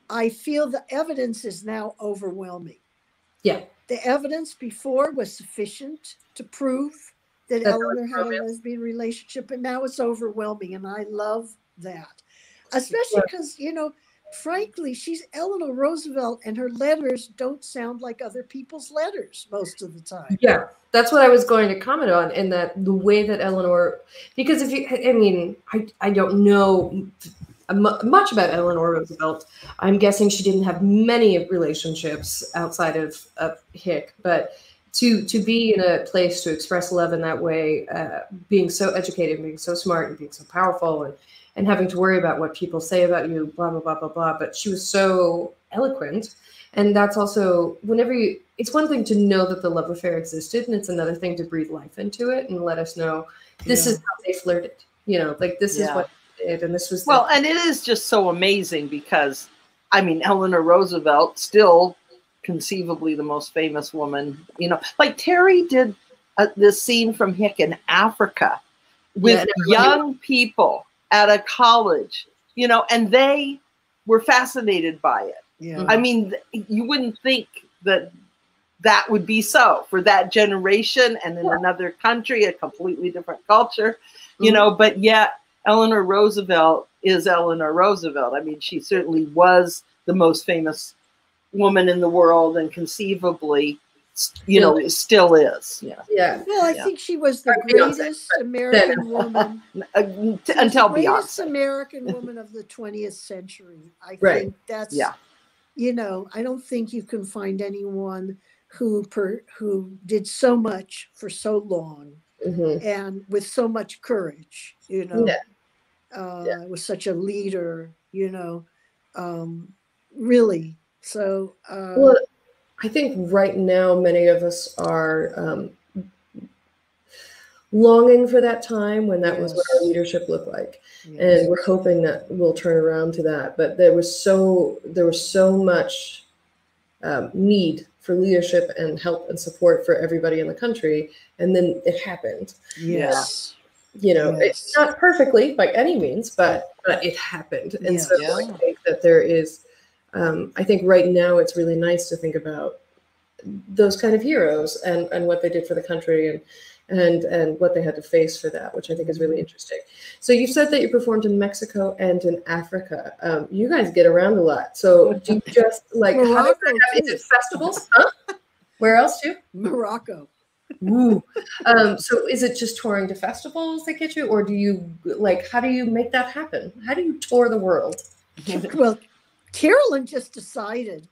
I feel the evidence is now overwhelming. Yeah. The evidence before was sufficient to prove that Eleanor had a lesbian relationship, but now it's overwhelming. And I love that, especially because, you know, frankly, she's Eleanor Roosevelt and her letters don't sound like other people's letters most of the time. Yeah, that's what I was going to comment on, in that the way that Eleanor, because if you, I mean, I don't know much about Eleanor Roosevelt. I'm guessing she didn't have many relationships outside of HICK, but to be in a place to express love in that way, being so educated, being so smart, and being so powerful, and having to worry about what people say about you, blah, blah, blah, blah, blah. But she was so eloquent. And that's also, whenever you, it's one thing to know that the love affair existed, and it's another thing to breathe life into it and let us know this is how they flirted, you know, like this is what they did. And this was, well, and it is just so amazing because, I mean, Eleanor Roosevelt, still conceivably the most famous woman, you know, like Terry did this scene from HICK in Africa with young people at a college, you know, and they were fascinated by it. Yeah. I mean, you wouldn't think that that would be so for that generation and in another country, a completely different culture, you know, but yet Eleanor Roosevelt is Eleanor Roosevelt. I mean, she certainly was the most famous woman in the world and conceivably, you know, still is. Yeah. Well, I think she was the greatest American woman until the greatest Beyonce. American woman of the 20th century. I think that's, you know, I don't think you can find anyone who did so much for so long and with so much courage, you know, was such a leader, you know, really. So, well, I think right now many of us are longing for that time when that was what our leadership looked like, and we're hoping that we'll turn around to that. But there was so much need for leadership and help and support for everybody in the country, and then it happened. Yes. You know, it's not perfectly by any means, but it happened. And so I think that there is, I think right now it's really nice to think about those kind of heroes and what they did for the country and what they had to face for that, which I think is really interesting. So you said that you performed in Mexico and in Africa. You guys get around a lot. So do you just like, Morocco, is it festivals? Huh? Where else too? Morocco. Ooh. So is it just touring to festivals that get you, or do you like, how do you make that happen? How do you tour the world? Well, Carolyn just decided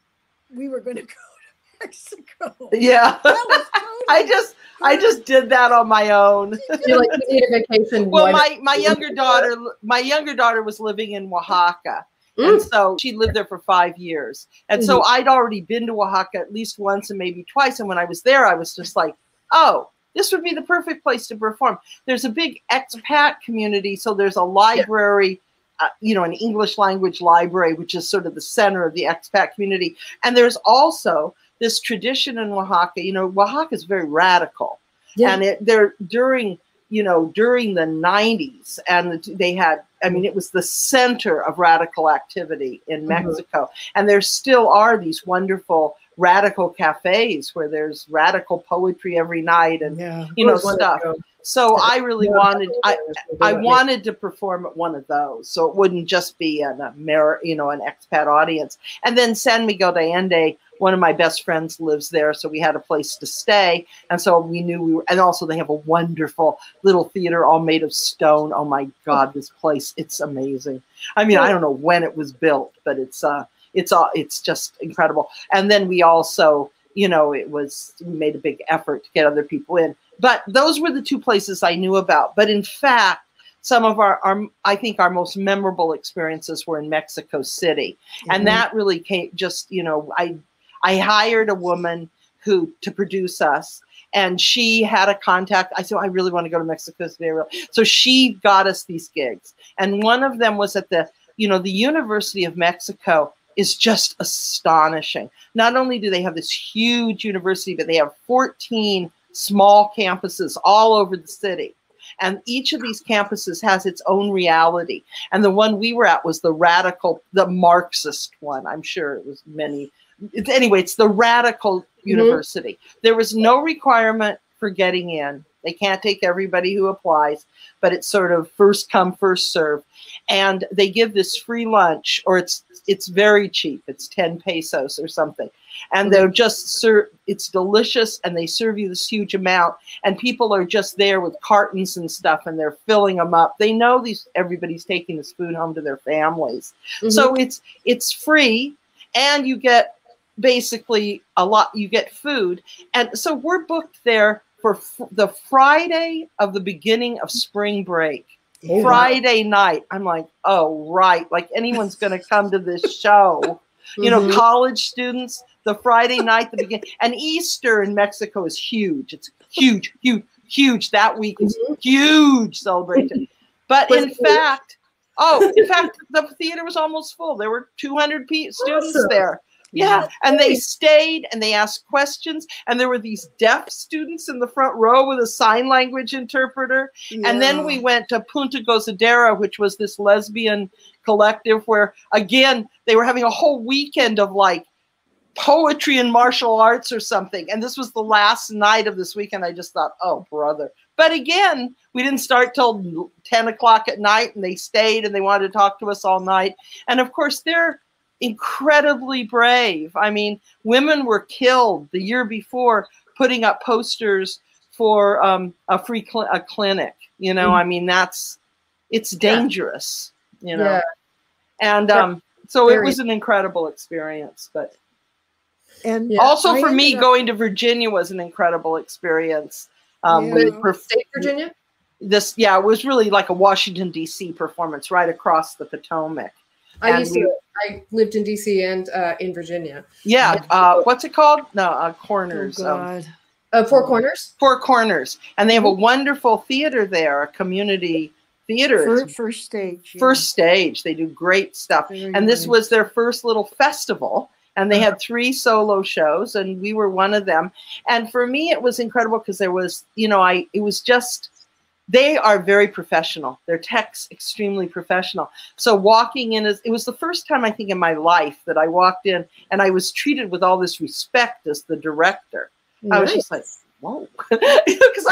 we were going to go to Mexico. Yeah. That was totally I just did that on my own. You're like, you need a vacation. Well, my younger daughter was living in Oaxaca. And so she lived there for 5 years. And so I'd already been to Oaxaca at least once and maybe twice. And when I was there, I was just like, oh, this would be the perfect place to perform. There's a big expat community. So there's a library, you know, an English language library, which is sort of the center of the expat community. And there's also this tradition in Oaxaca. You know, Oaxaca is very radical. And during the 90s, and they had, I mean, it was the center of radical activity in Mexico. And there still are these wonderful radical cafes where there's radical poetry every night and, you know, stuff. So I really wanted, I wanted to perform at one of those. So it wouldn't just be an expat audience. And then San Miguel de Allende one of my best friends lives there, so we had a place to stay. And so we knew we were, and also they have a wonderful little theater all made of stone. Oh my God, this place, it's amazing. I mean, I don't know when it was built, but it's just incredible. And then we also, you know, we made a big effort to get other people in. But those were the two places I knew about. But in fact, some of I think our most memorable experiences were in Mexico City. Mm-hmm. And that really came just, you know, I hired a woman to produce us, and she had a contact. I said, I really want to go to Mexico City. So she got us these gigs. And one of them was at the University of Mexico is just astonishing. Not only do they have this huge university, but they have 14 small campuses all over the city. And each of these campuses has its own reality. And the one we were at was the Marxist one. I'm sure it was many. Anyway, it's the radical university. There was no requirement for getting in. They can't take everybody who applies, but it's sort of first come, first serve. And they give this free lunch, or it's very cheap. It's 10 pesos or something. And they'll just serve, it's delicious, and they serve you this huge amount. And people are just there with cartons and stuff, and they're filling them up. They know everybody's taking this food home to their families. So it's free, and you get basically you get food. And so we're booked there for the Friday of the beginning of spring break. Oh, Friday night. I'm like, oh, right. Like anyone's going to come to this show. You know, college students, the Friday night, the beginning. And Easter in Mexico is huge. It's huge, huge, huge. That week is huge celebration. But in fact, the theater was almost full. There were 200 students there. Yeah, and they stayed and they asked questions, and there were these deaf students in the front row with a sign language interpreter. Yeah. And then we went to Punta Gozadera, which was this lesbian collective where, again, they were having a whole weekend of like poetry and martial arts or something. And this was the last night of this weekend. I just thought, oh, brother. But again, we didn't start till 10 o'clock at night, and they stayed and they wanted to talk to us all night. And of course, they're incredibly brave. I mean, women were killed the year before putting up posters for a free clinic. You know, I mean, it's dangerous, you know. Yeah. And so it was an incredible experience. But also for me, going to Virginia was an incredible experience. State Virginia? It was really like a Washington, D.C. performance right across the Potomac. I lived in DC and in Virginia. Yeah. What's it called? No, Corners. Oh, God. Four Corners? Four Corners. And they have a wonderful theater there, a community theater. First stage. Yeah. First stage. They do great stuff. And this was their first little festival. And they had 3 solo shows, and we were one of them. And for me, it was incredible because there was, it was just, they are very professional. Their tech's extremely professional. So walking in, it was the first time I think in my life that I walked in and I was treated with all this respect as the director. Nice. I was just like, whoa. Because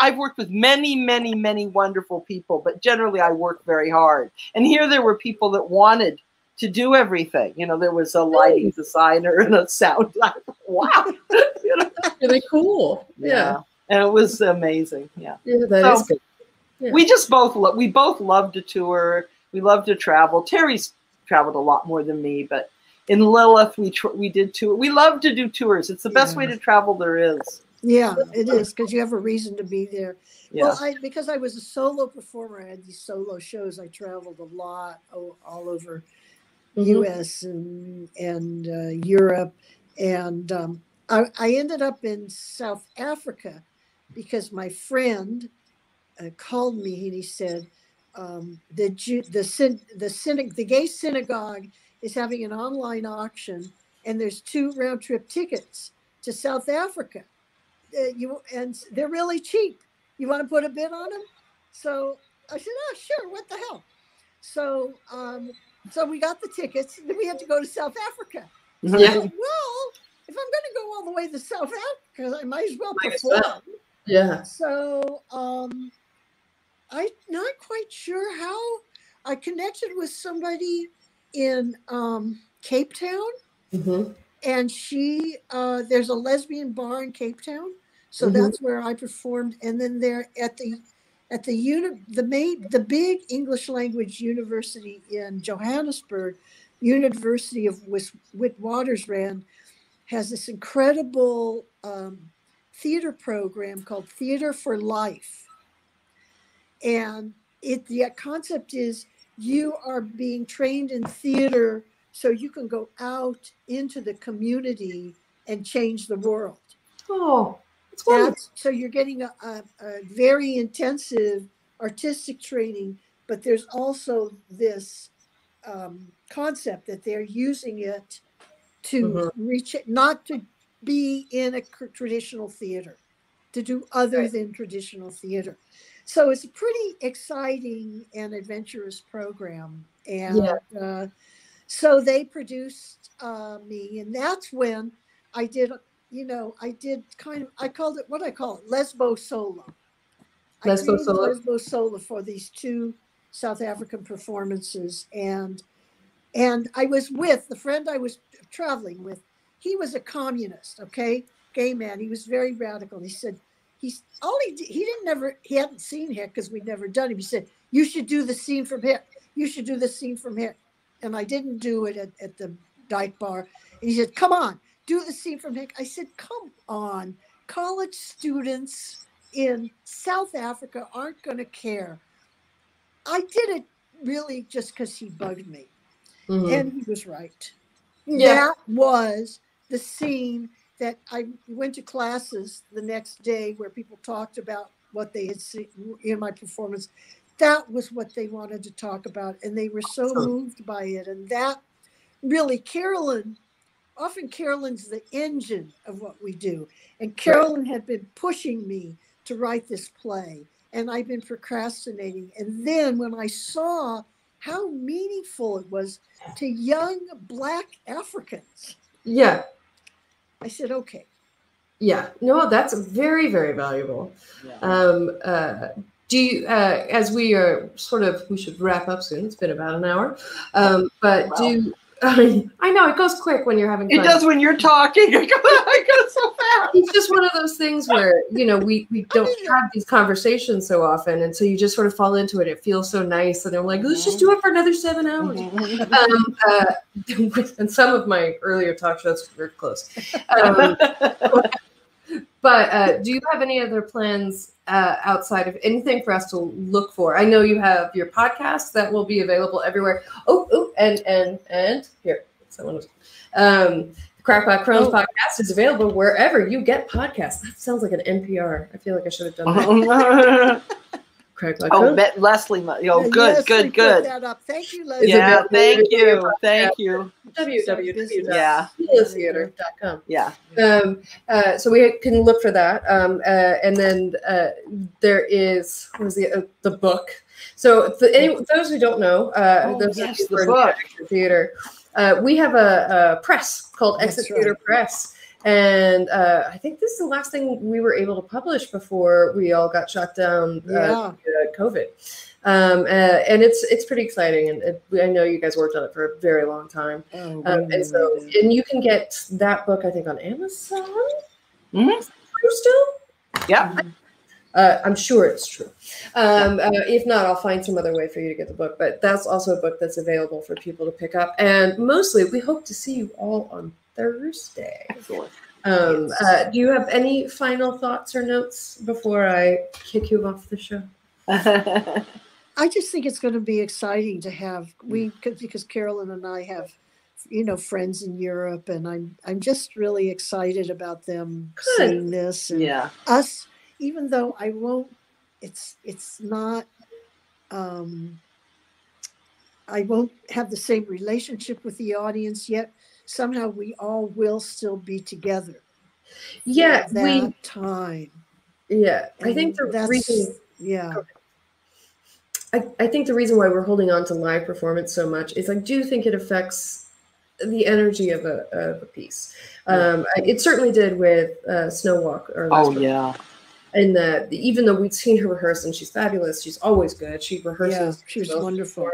I've worked with many, many, many wonderful people, but generally I work very hard. And here there were people that wanted to do everything. There was a lighting designer and a sound. Wow. Really cool. Yeah. And it was amazing. Yeah. That is good. Yeah. We both love to tour. We love to travel. Terry's traveled a lot more than me, but in Lilith, we did tour. We love to do tours. It's the best way to travel there is. Yeah, it is, because you have a reason to be there. Yeah. Well, because I was a solo performer, I had these solo shows. I traveled a lot all over U.S. and Europe, and I ended up in South Africa because my friend called me and he said the gay synagogue is having an online auction, and there's 2 round-trip tickets to South Africa. And they're really cheap. You want to put a bid on them? So I said, oh, sure. What the hell? So we got the tickets, and then we had to go to South Africa. So I said, well, if I'm going to go all the way to South Africa, I might as well perform. Yeah. So I'm not quite sure how I connected with somebody in Cape Town, And she, there's a lesbian bar in Cape Town. So Mhm. that's where I performed. And then there the big English language university in Johannesburg, University of Witwatersrand, has this incredible theater program called Theater for Life. And the concept is you are being trained in theater so you can go out into the community and change the world. Oh, it's wonderful. So you're getting a very intensive artistic training, but there's also this concept that they're using it to reach it, not to be in a traditional theater, to do other than traditional theater. So it's a pretty exciting and adventurous program. And so they produced me, and that's when I did, I called it, what I call it, Lesbo Solo. Lesbo Solo. Lesbo Solo for these 2 South African performances. And I was with the friend I was traveling with. He was a communist, okay, gay man. He was very radical. He said, he hadn't seen HICK because we'd never done it. He said, you should do the scene from HICK. You should do the scene from HICK. And I didn't do it at the Dyke Bar. And he said, come on, do the scene from HICK. I said, come on, college students in South Africa aren't going to care. I did it really just because he bugged me. And he was right. Yeah. That was the scene that I went to classes the next day where people talked about what they had seen in my performance. That was what they wanted to talk about. And they were so moved by it. And that really, Carolyn's the engine of what we do. And Carolyn had been pushing me to write this play. And I've been procrastinating. And then when I saw how meaningful it was to young Black Africans. Yeah. I said, okay. Yeah, no, that's very, very valuable. Yeah. Do you, as we are we should wrap up soon. It's been about an hour. But I know it goes quick when you're having fun. It does when you're talking. It goes so fast. It's just one of those things where, we don't have these conversations so often. And so you just sort of fall into it. It feels so nice. And I'm like, let's just do it for another 7 hours. And some of my earlier talk shows were close. But do you have any other plans outside of anything for us to look for? I know you have your podcast that will be available everywhere. And here, someone was. The Crackpot Crohn's podcast is available wherever you get podcasts. That sounds like an NPR. I feel like I should have done that. Crackpot Crohn's. Leslie. Good. Put that up. Thank you, Leslie. Yeah, thank you. www.theater.com. Yeah. So we can look for that. And then there is, the book. So those who don't know, the book. Theater, we have a press called Exit Theater Press. And I think this is the last thing we were able to publish before we all got shut down COVID. And it's pretty exciting. And I know you guys worked on it for a very long time. And you can get that book, I think, on Amazon. Is it true still? Yeah. I'm sure it's true. If not, I'll find some other way for you to get the book. But that's also a book that's available for people to pick up. And mostly, we hope to see you all on Thursday. Excellent. Do you have any final thoughts or notes before I kick you off the show? I just think it's going to be exciting to have because Carolyn and I have, friends in Europe, and I'm just really excited about them seeing this and us. Even though I won't, it's not. I won't have the same relationship with the audience yet. Somehow we all will still be together. Yeah, that time. Yeah, I think the reason. Yeah. I think the reason why we're holding on to live performance so much is I do think it affects the energy of a piece. It certainly did with Snow Walk. And even though we'd seen her rehearse, and she's fabulous, she's always good. She rehearses. Yeah, she was wonderful.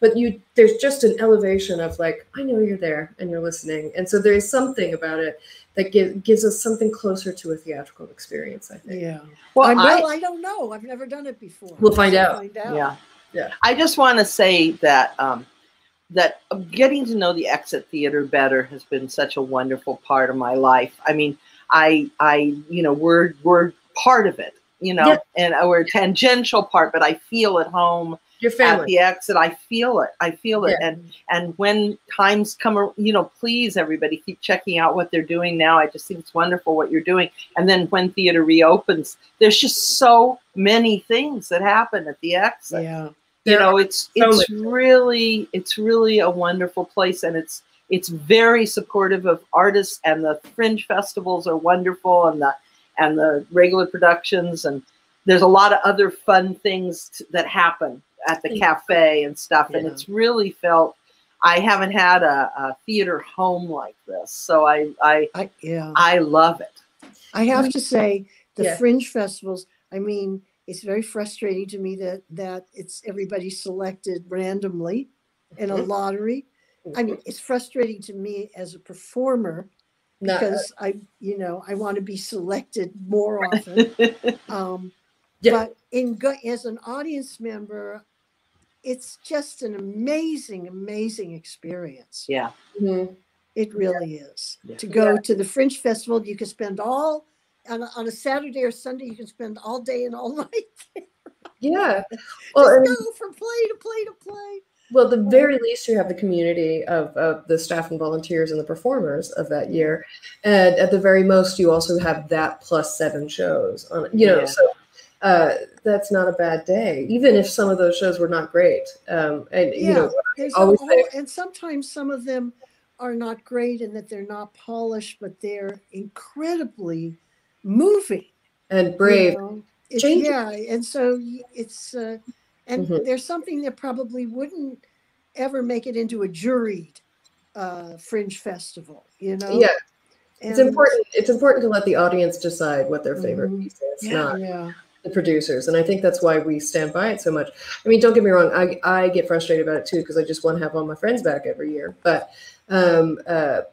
But there's just an elevation of like, I know you're there and you're listening. And so there is something about it that gives us something closer to a theatrical experience, I think. Yeah. Well, I don't know. I've never done it before. We'll find out. Yeah. Yeah. I just want to say that that getting to know the Exit Theater better has been such a wonderful part of my life. I mean, we're part of it, and we're a tangential part, but I feel at home. Your family. At the Exit, I feel it. Yeah. And when times come, please everybody keep checking out what they're doing now. I just think it's wonderful what you're doing. And then when theater reopens, there's just so many things that happen at the Exit. Yeah. It's really a wonderful place, and it's very supportive of artists, and the fringe festivals are wonderful, and the regular productions, and there's a lot of other fun things that happen at the cafe and stuff. And it's really felt, I haven't had a theater home like this. So I love it. I have to say the fringe festivals, I mean, it's very frustrating to me that it's everybody selected randomly in a lottery. I mean, it's frustrating to me as a performer because I want to be selected more often. But as an audience member, it's just an amazing, amazing experience. Yeah. Mm-hmm. It really is. Yeah. To go to the Fringe Festival, you can spend on a Saturday or Sunday, you can spend all day and all night there. Yeah. Well, just go from play to play to play. Well, at the very least, you have the community of the staff and volunteers and the performers of that year. And at the very most, you also have that plus 7 shows on, so that's not a bad day, even if some of those shows were not great. And sometimes some of them are not great in that they're not polished, but they're incredibly moving and brave. And so it's there's something that probably wouldn't ever make it into a juried fringe festival, Yeah. And it's important to let the audience decide what their favorite piece is, not the producers. And I think that's why we stand by it so much. I mean, don't get me wrong, I get frustrated about it too, because I just want to have all my friends back every year. But the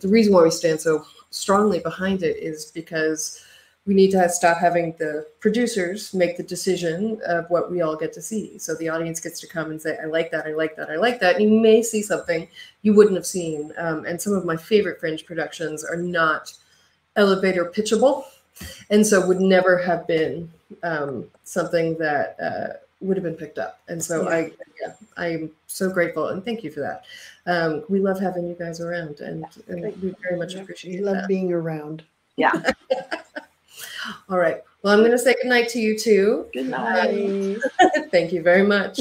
reason why we stand so strongly behind it is because we need to stop having the producers make the decision of what we all get to see. So the audience gets to come and say, I like that, I like that, I like that. And you may see something you wouldn't have seen. And some of my favorite fringe productions are not elevator pitchable, and so would never have been something that would have been picked up. And so I'm so grateful, and thank you for that. We love having you guys around, and we very much appreciate it. We love being around. Yeah. All right. Well, I'm going to say good night to you too. Good night. Thank you very much.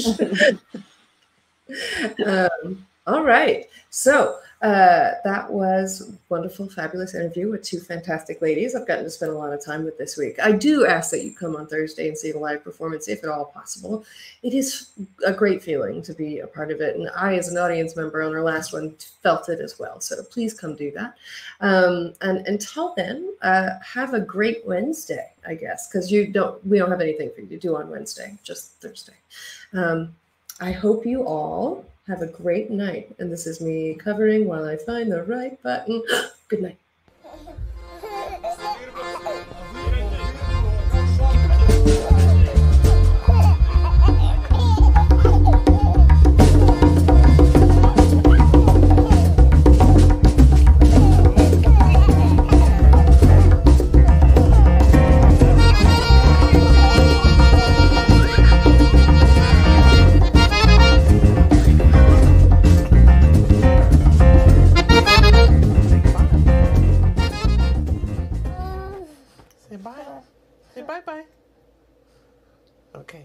All right. So that was a wonderful, fabulous interview with 2 fantastic ladies I've gotten to spend a lot of time with this week. I do ask that you come on Thursday and see the live performance, if at all possible. It is a great feeling to be a part of it. And I, as an audience member on our last one, felt it as well. So please come do that. And until then, have a great Wednesday, I guess, because we don't have anything for you to do on Wednesday, just Thursday. I hope you all have a great night. And this is me covering while I find the right button. Good night. Say bye. Say bye-bye. Okay.